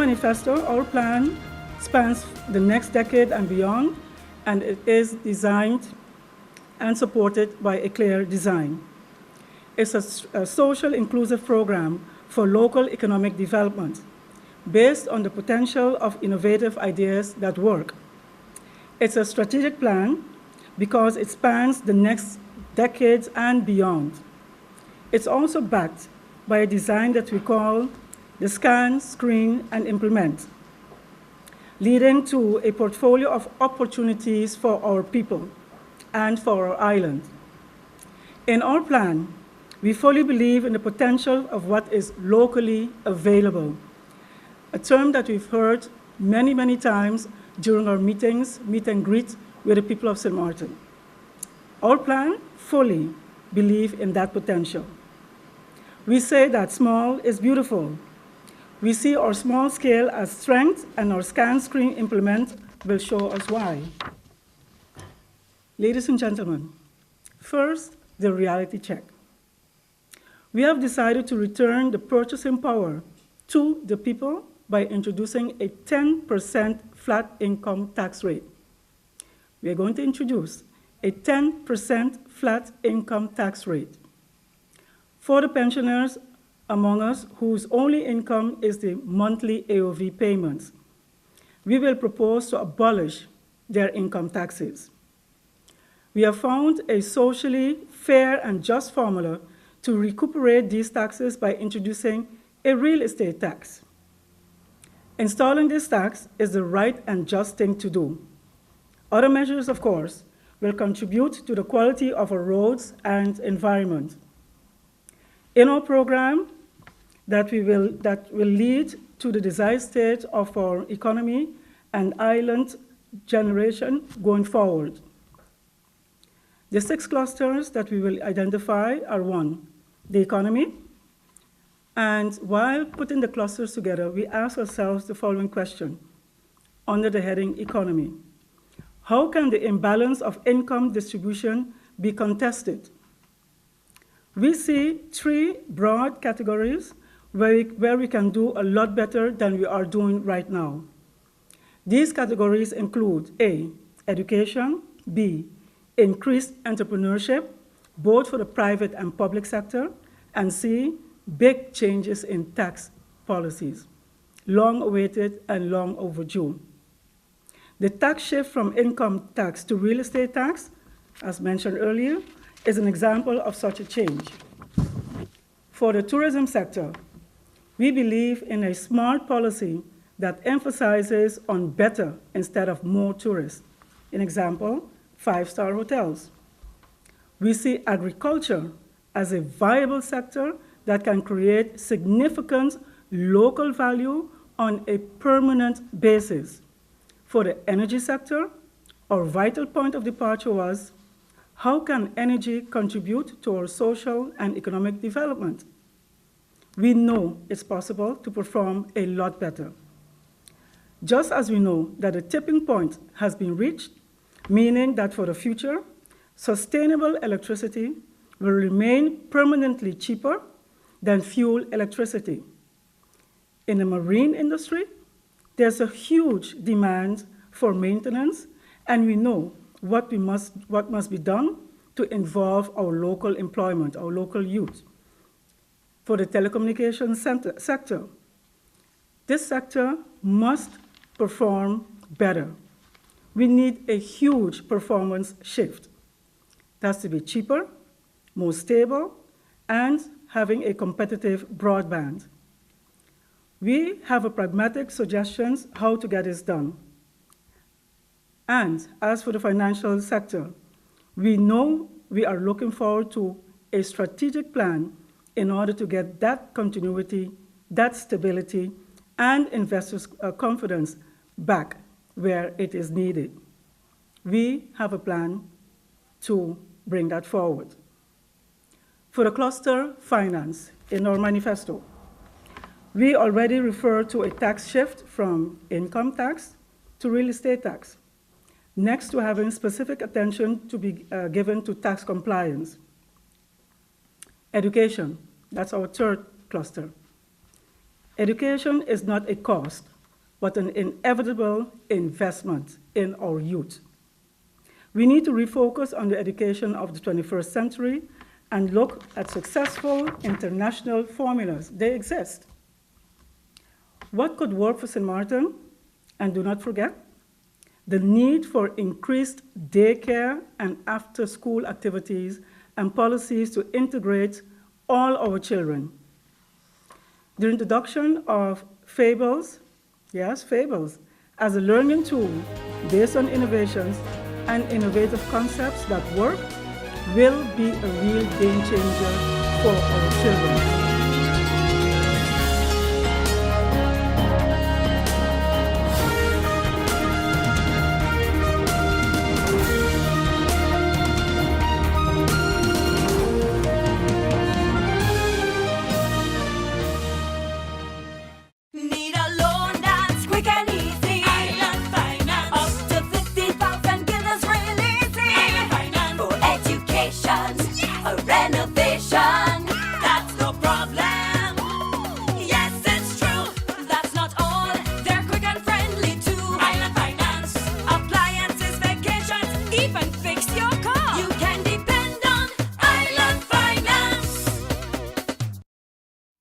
manifesto, our plan spans the next decade and beyond, and it is designed and supported by a clear design. It's a social inclusive program for local economic development based on the potential of innovative ideas that work. It's a strategic plan because it spans the next decades and beyond. It's also backed by a design that we call the scan, screen, and implement, leading to a portfolio of opportunities for our people and for our island. In our plan, we fully believe in the potential of what is locally available, a term that we've heard many, many times during our meetings, meet and greet with the people of St. Martin. Our plan fully believes in that potential. We say that small is beautiful. We see our small scale as strength, and our scan screen implement will show us why. Ladies and gentlemen, first, the reality check. We have decided to return the purchasing power to the people by introducing a 10% flat income tax rate. We are going to introduce a 10% flat income tax rate for the pensioners among us whose only income is the monthly AOV payments. We will propose to abolish their income taxes. We have found a socially fair and just formula to recuperate these taxes by introducing a real estate tax. Installing this tax is the right and just thing to do. Other measures, of course, will contribute to the quality of our roads and environment. In our program, that will lead to the desired state of our economy and island generation going forward. The 6 clusters that we will identify are: 1, the economy. And while putting the clusters together, we ask ourselves the following question under the heading economy. How can the imbalance of income distribution be contested? We see 3 broad categories where we can do a lot better than we are doing right now. These categories include A, education, B, increased entrepreneurship, both for the private and public sector, and C, big changes in tax policies, long awaited and long overdue. The tax shift from income tax to real estate tax, as mentioned earlier, is an example of such a change. For the tourism sector, we believe in a smart policy that emphasizes on better instead of more tourists. An example, 5-star hotels. We see agriculture as a viable sector that can create significant local value on a permanent basis. For the energy sector, our vital point of departure was, how can energy contribute to our social and economic development? We know it's possible to perform a lot better. Just as we know that a tipping point has been reached, meaning that for the future, sustainable electricity will remain permanently cheaper than fuel electricity. In the marine industry, there's a huge demand for maintenance, and we know what must be done to involve our local employment, our local youth. For the telecommunications sector, this sector must perform better. We need a huge performance shift. It has to be cheaper, more stable, and having a competitive broadband. We have a pragmatic suggestions how to get this done. And as for the financial sector, we know we are looking forward to a strategic plan in order to get that continuity, that stability, and investors' confidence back where it is needed. We have a plan to bring that forward. For the cluster finance in our manifesto, we already refer to a tax shift from income tax to real estate tax, next to having specific attention to be given to tax compliance. Education, that's our third cluster. Education is not a cost, but an inevitable investment in our youth. We need to refocus on the education of the 21st century and look at successful international formulas. They exist. What could work for St. Martin? And do not forget, the need for increased daycare and after-school activities and policies to integrate all our children. The introduction of fables, yes, fables, as a learning tool based on innovations and innovative concepts that work will be a real game changer for our children.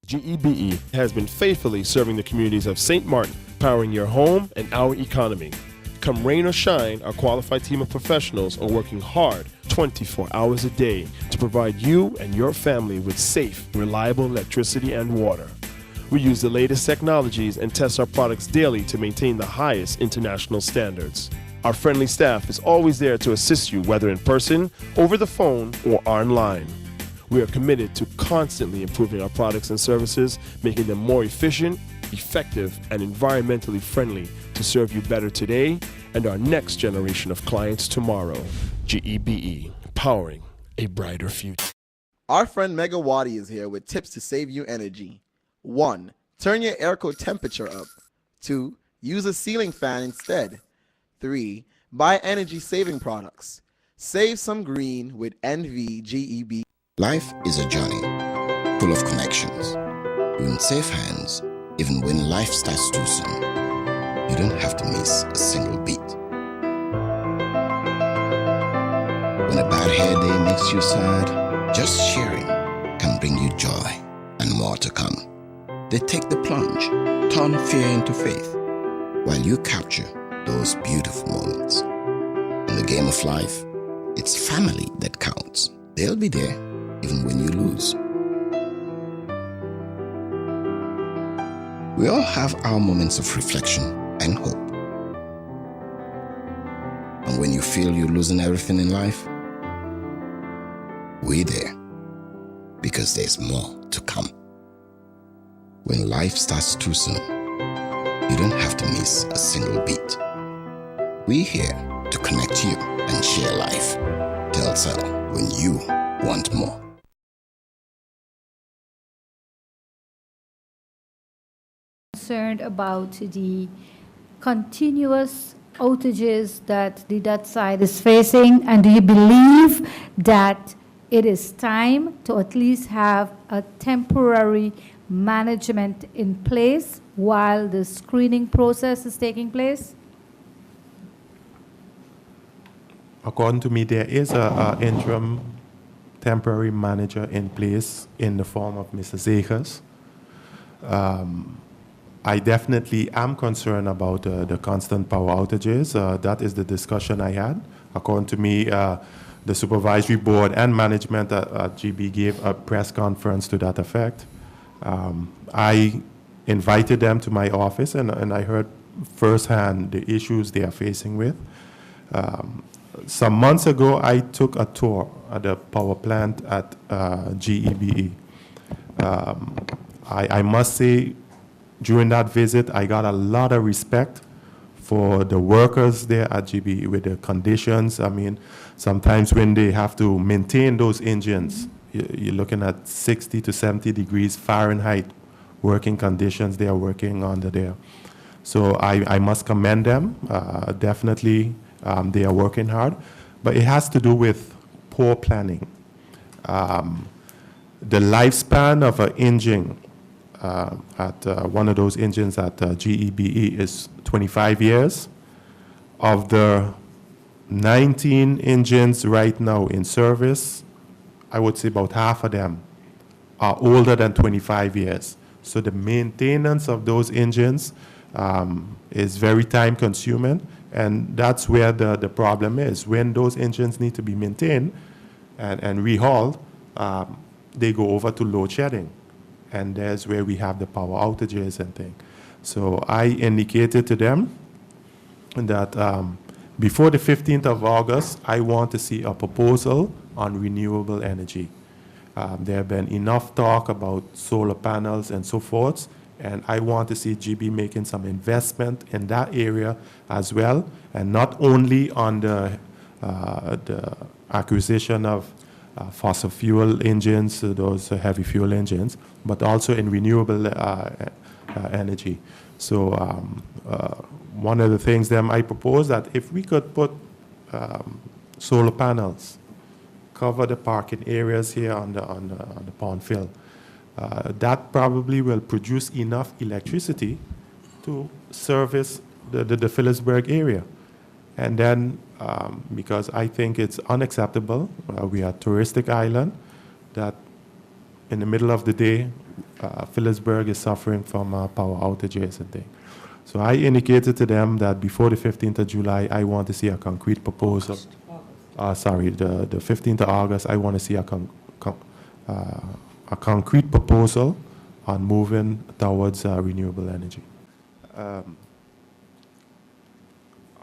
GEBE has been faithfully serving the communities of St. Martin, powering your home and our economy. Come rain or shine, our qualified team of professionals are working hard 24 hours a day to provide you and your family with safe, reliable electricity and water. We use the latest technologies and test our products daily to maintain the highest international standards. Our friendly staff is always there to assist you, whether in person, over the phone, or online. We are committed to constantly improving our products and services, making them more efficient, effective, and environmentally friendly to serve you better today and our next generation of clients tomorrow. GEBE, powering a brighter future. Our friend Megawati is here with tips to save you energy. 1. Turn your airco temperature up. 2. Use a ceiling fan instead. 3. Buy energy-saving products. Save some green with NVGEB. Life is a journey, full of connections. You're in safe hands, even when life starts too soon. You don't have to miss a single beat. When a bad hair day makes you sad, just sharing can bring you joy and more to come. They take the plunge, turn fear into faith, while you capture those beautiful moments. In the game of life, it's family that counts. They'll be there even when you lose. We all have our moments of reflection and hope. And when you feel you're losing everything in life, we're there, because there's more to come. When life starts too soon, you don't have to miss a single beat. We're here to connect you and share life. Telcel, when you want more. Concerned about the continuous outages that that side is facing, and do you believe that it is time to at least have a temporary management in place while the screening process is taking place? According to me, there is an interim temporary manager in place in the form of Mr. Zegers. I definitely am concerned about the constant power outages. That is the discussion I had. According to me, the supervisory board and management at GB gave a press conference to that effect. I invited them to my office, and I heard firsthand the issues they are facing with. Some months ago, I took a tour at the power plant at GEBE. I must say, during that visit, I got a lot of respect for the workers there at GEBE with the conditions. I mean, sometimes when they have to maintain those engines, you're looking at 60 to 70 degrees Fahrenheit working conditions they are working under there. So I must commend them. Definitely, they are working hard. But it has to do with poor planning. The lifespan of an engine one of those engines at GEBE is 25 years. Of the 19 engines right now in service, I would say about half of them are older than 25 years. So the maintenance of those engines is very time consuming, and that's where the problem is. When those engines need to be maintained and rehauled, they go over to load shedding. And there's where we have the power outages and things. So I indicated to them that before the 15th of August, I want to see a proposal on renewable energy. There have been enough talk about solar panels and so forth, and I want to see GB making some investment in that area as well, and not only on the acquisition of fossil fuel engines, those heavy fuel engines, but also in renewable energy. So one of the things that I propose that if we could put solar panels, cover the parking areas here on the pond field, that probably will produce enough electricity to service the Phillipsburg area. And then, because I think it's unacceptable, we are a touristic island, that in the middle of the day, Phillipsburg is suffering from power outages and things. So I indicated to them that before the 15th of July, I want to see a concrete proposal. The 15th of August, I want to see a concrete proposal on moving towards renewable energy.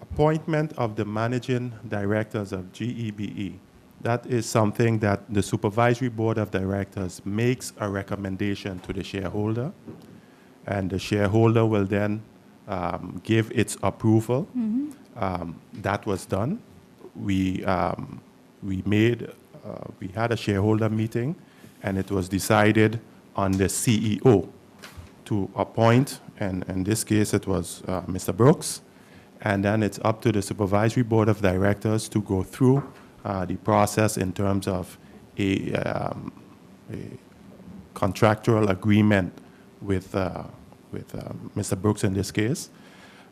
Appointment of the managing directors of GEBE. That is something that the supervisory board of directors makes a recommendation to the shareholder, and the shareholder will then give its approval. That was done. We had a shareholder meeting, and it was decided on the CEO to appoint, and in this case it was Mr. Brooks, and then it's up to the supervisory board of directors to go through the process in terms of a contractual agreement with Mr. Brooks in this case.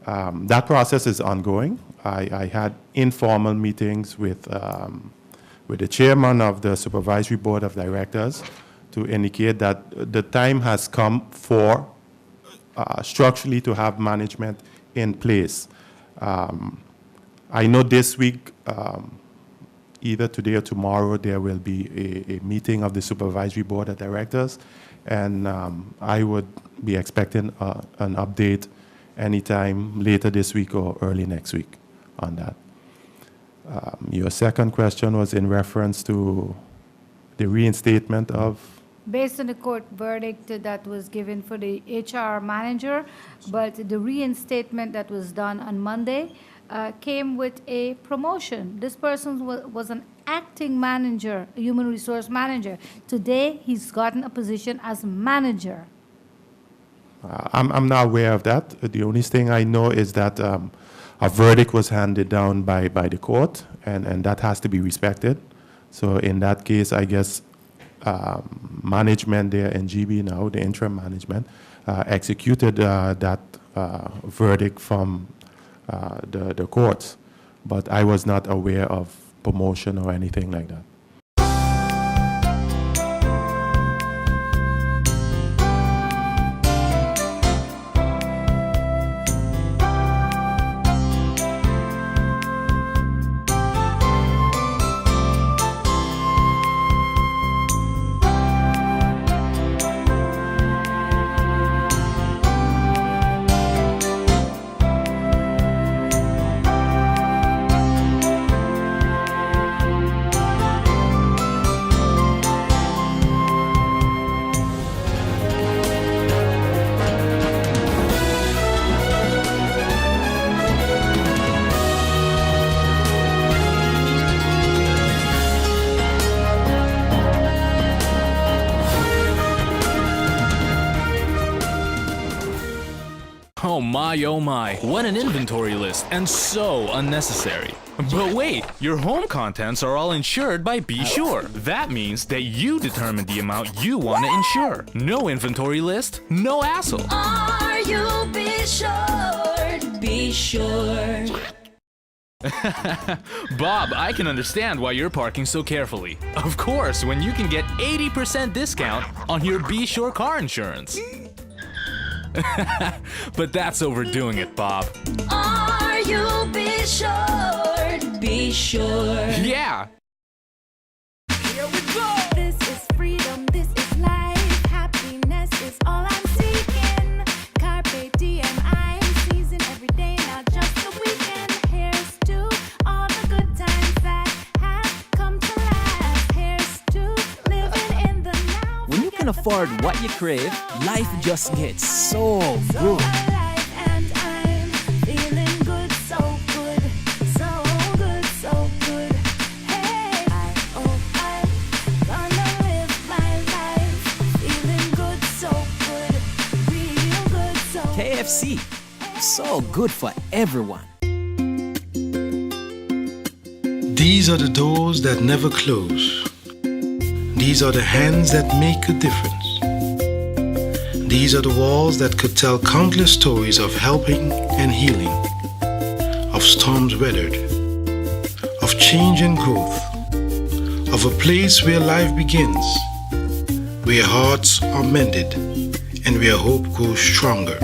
That process is ongoing. I had informal meetings with the chairman of the supervisory board of directors to indicate that the time has come for structurally to have management in place. I know this week, either today or tomorrow, there will be a meeting of the supervisory board of directors, and I would be expecting an update anytime later this week or early next week on that. Your second question was in reference to the reinstatement of? Based on the court verdict that was given for the HR manager, but the reinstatement that was done on Monday came with a promotion. This person was an acting manager, a human resource manager. Today, he's gotten a position as manager. I'm not aware of that. The only thing I know is that a verdict was handed down by the court, and that has to be respected. So in that case, I guess management there in GB now, the interim management, executed that verdict from the courts. But I was not aware of promotion or anything like that. Oh my, what an inventory list, and so unnecessary. But wait, your home contents are all insured by Be Sure. That means that you determine the amount you want to insure. No inventory list, no hassle. Are you Be Sure? Be Sure. Bob, I can understand why you're parking so carefully. Of course, when you can get 80% discount on your Be Sure car insurance. But that's overdoing it, Bob. Are you Be Sure? Be Sure. Yeah! Here we go. This is freedom, this is life. Happiness is all I'm seeking. Carpe diem, I'm seizing every day, not just the weekend. Here's to all the good times that have come to last. Here's to living in the now. When you can afford what you crave, life just gets so So good. alive and I'm feeling good, so good, so good, so good. Hey, I'm gonna live my life, feeling good, so good, real good, so KFC, so good for everyone. These are the doors that never close. These are the hands that make a difference. These are the walls that could tell countless stories of helping and healing, of storms weathered, of change and growth, of a place where life begins, where hearts are mended, and where hope grows stronger.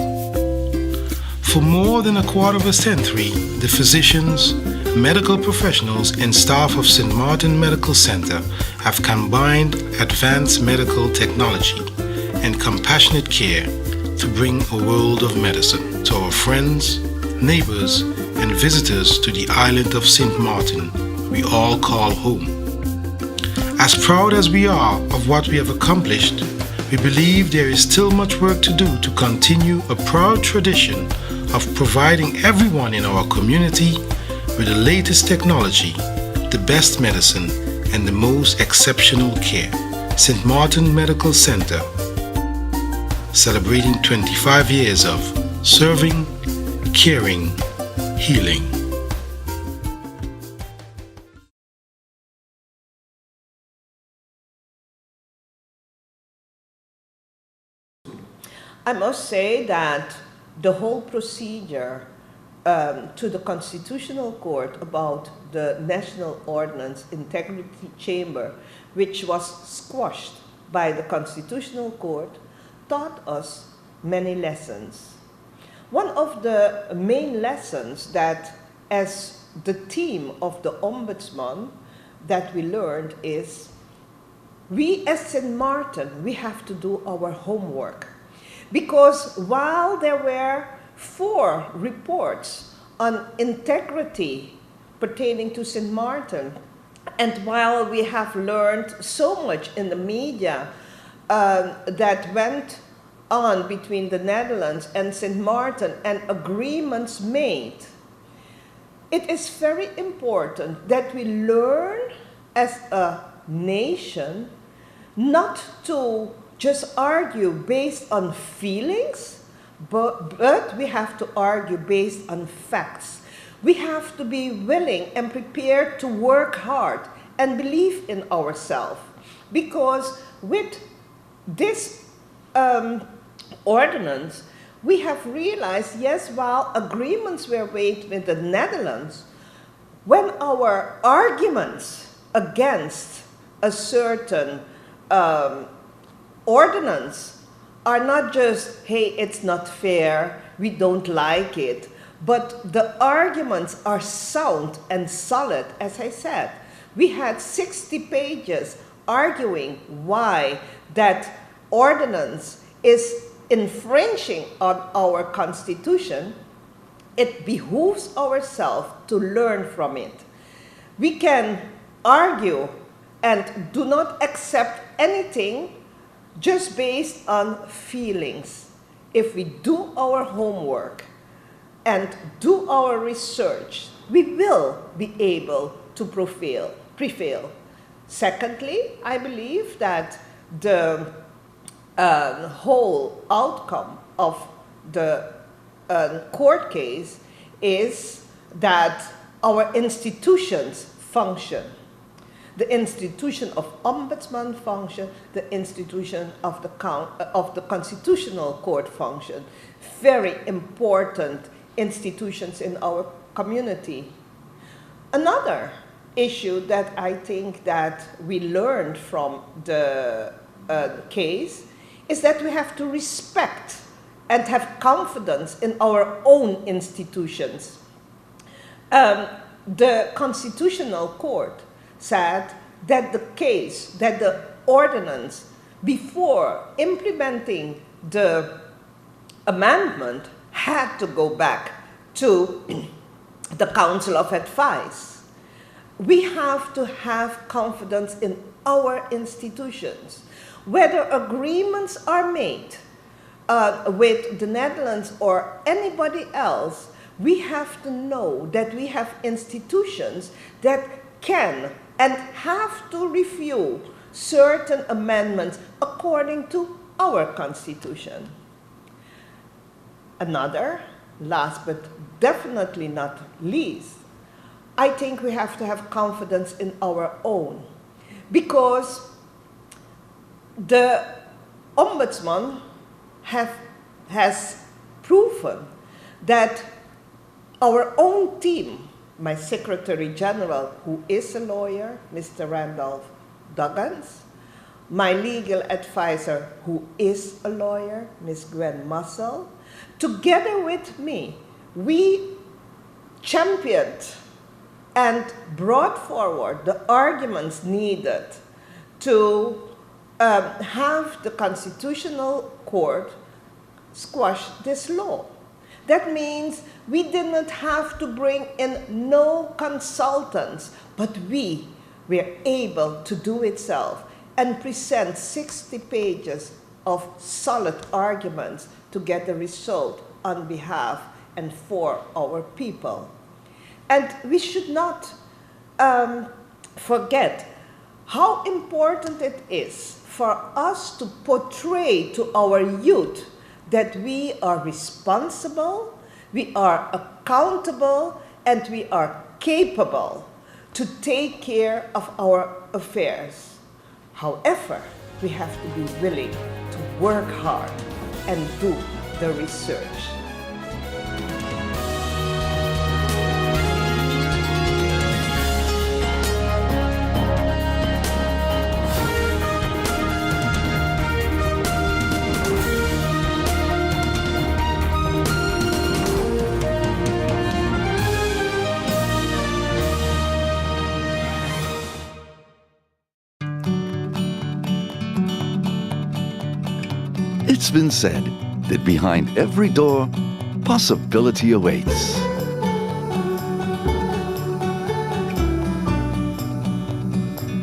For more than a quarter of a century, the physicians, medical professionals, and staff of St. Martin Medical Center have combined advanced medical technology and compassionate care to bring a world of medicine to our friends, neighbors, and visitors to the island of St. Martin we all call home. As proud as we are of what we have accomplished, we believe there is still much work to do to continue a proud tradition of providing everyone in our community with the latest technology, the best medicine, and the most exceptional care. St. Martin Medical Center, celebrating 25 years of serving, caring, healing. I must say that the whole procedure to the Constitutional Court about the National Ordnance Integrity Chamber, which was squashed by the Constitutional Court, taught us many lessons. One of the main lessons that, as the team of the Ombudsman, that we learned is, we as St. Martin, we have to do our homework. Because while there were 4 reports on integrity pertaining to St. Martin, and while we have learned so much in the media that went on between the Netherlands and St. Martin and agreements made, it is very important that we learn as a nation not to just argue based on feelings, but we have to argue based on facts. We have to be willing and prepared to work hard and believe in ourselves. Because with this ordinance, we have realized, yes, while agreements were made with the Netherlands, when our arguments against a certain ordinance are not just, hey, it's not fair, we don't like it, but the arguments are sound and solid, as I said. We had 60 pages arguing why that ordinance is infringing on our Constitution. It behooves ourselves to learn from it. We can argue and do not accept anything just based on feelings. If we do our homework and do our research, we will be able to prevail. Secondly, I believe that the whole outcome of the court case is that our institutions function. The institution of ombudsman function, the institution of the constitutional court function. Very important institutions in our community. Another issue that I think that we learned from the case is that we have to respect and have confidence in our own institutions. The Constitutional Court said that the ordinance, before implementing the amendment, had to go back to the Council of Advice. We have to have confidence in our institutions. Whether agreements are made with the Netherlands or anybody else, we have to know that we have institutions that can and have to review certain amendments according to our Constitution. Another, last but definitely not least, I think we have to have confidence in our own, because the Ombudsman has proven that our own team, my Secretary General, who is a lawyer, Mr. Randolph Duggins, my legal advisor, who is a lawyer, Ms. Gwen Mussel, together with me, we championed and brought forward the arguments needed to have the Constitutional Court squash this law. That means we did not have to bring in no consultants, but we were able to do it self and present 60 pages of solid arguments to get a result on behalf and for our people. And we should not forget how important it is for us to portray to our youth that we are responsible, we are accountable, and we are capable to take care of our affairs. However, we have to be willing to work hard and do the research. It's been said that behind every door, possibility awaits.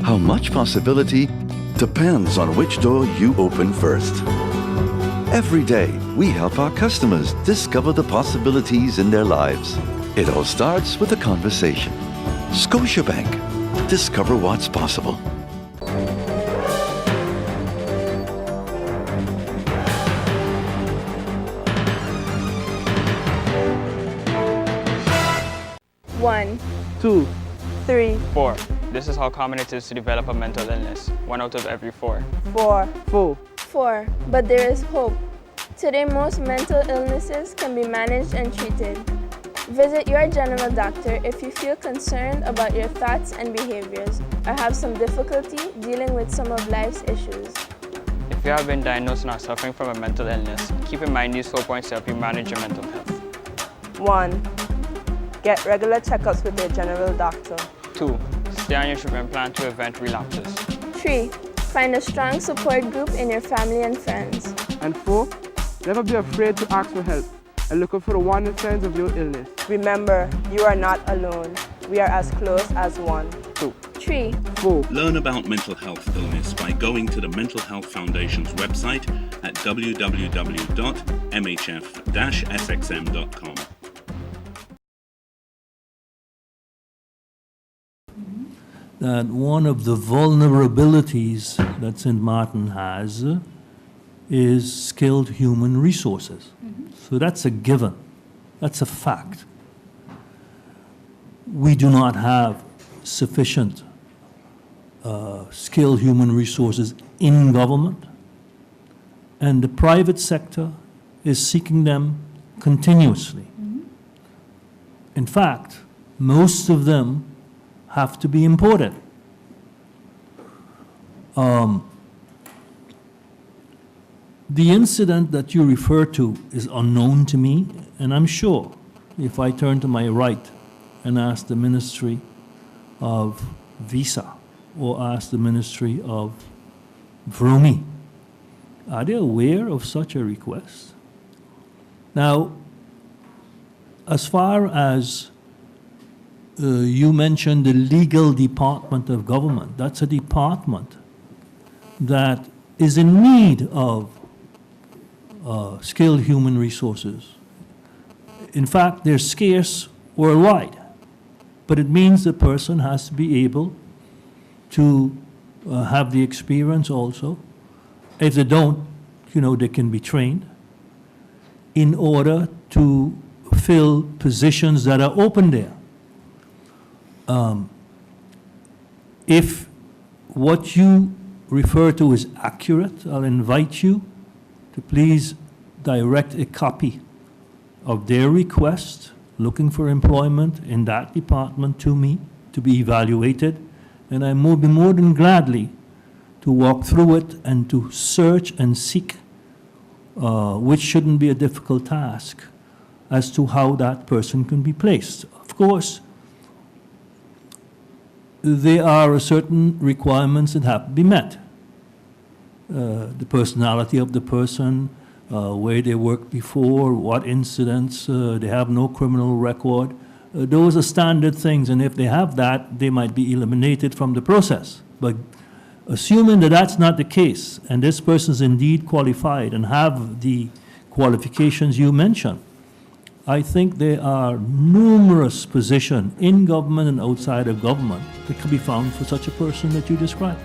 How much possibility depends on which door you open first. Every day, we help our customers discover the possibilities in their lives. It all starts with a conversation. Scotiabank. Discover what's possible. One, 2, 3, 4. This is how common it is to develop a mental illness. 1 out of every 4. 4, 4. 4. But there is hope. Today, most mental illnesses can be managed and treated. Visit your general doctor if you feel concerned about your thoughts and behaviors or have some difficulty dealing with some of life's issues. If you have been diagnosed and are suffering from a mental illness, keep in mind these 4 points to help you manage your mental health. 1. Get regular checkups with your general doctor. 2. Stay on your treatment plan to prevent relapses. 3. Find a strong support group in your family and friends. And 4. Never be afraid to ask for help and look out for the warning signs of your illness. Remember, you are not alone. We are as close as one. 2. 3. 4. Learn about mental health illness by going to the Mental Health Foundation's website at www.mhf-sxm.com. That one of the vulnerabilities that St. Martin has is skilled human resources. So that's a given. That's a fact. We do not have sufficient skilled human resources in government, and the private sector is seeking them continuously. In fact, most of them have to be imported. The incident that you refer to is unknown to me, and I'm sure if I turn to my right and ask the Ministry of Visa or ask the Ministry of Vromi, are they aware of such a request? Now, as far as you mentioned the legal department of government, that's a department that is in need of skilled human resources. In fact, they're scarce worldwide, but it means the person has to be able to have the experience also. If they don't, they can be trained in order to fill positions that are open there. If what you refer to is accurate, I'll invite you to please direct a copy of their request looking for employment in that department to me to be evaluated, and I will be more than gladly to walk through it and to search and seek, which shouldn't be a difficult task, as to how that person can be placed. Of course, there are certain requirements that have to be met. The personality of the person, where they worked before, what incidents, they have no criminal record. Those are standard things, and if they have that, they might be eliminated from the process. But assuming that that's not the case, and this person is indeed qualified and have the qualifications you mentioned, I think there are numerous positions in government and outside of government that could be found for such a person that you described.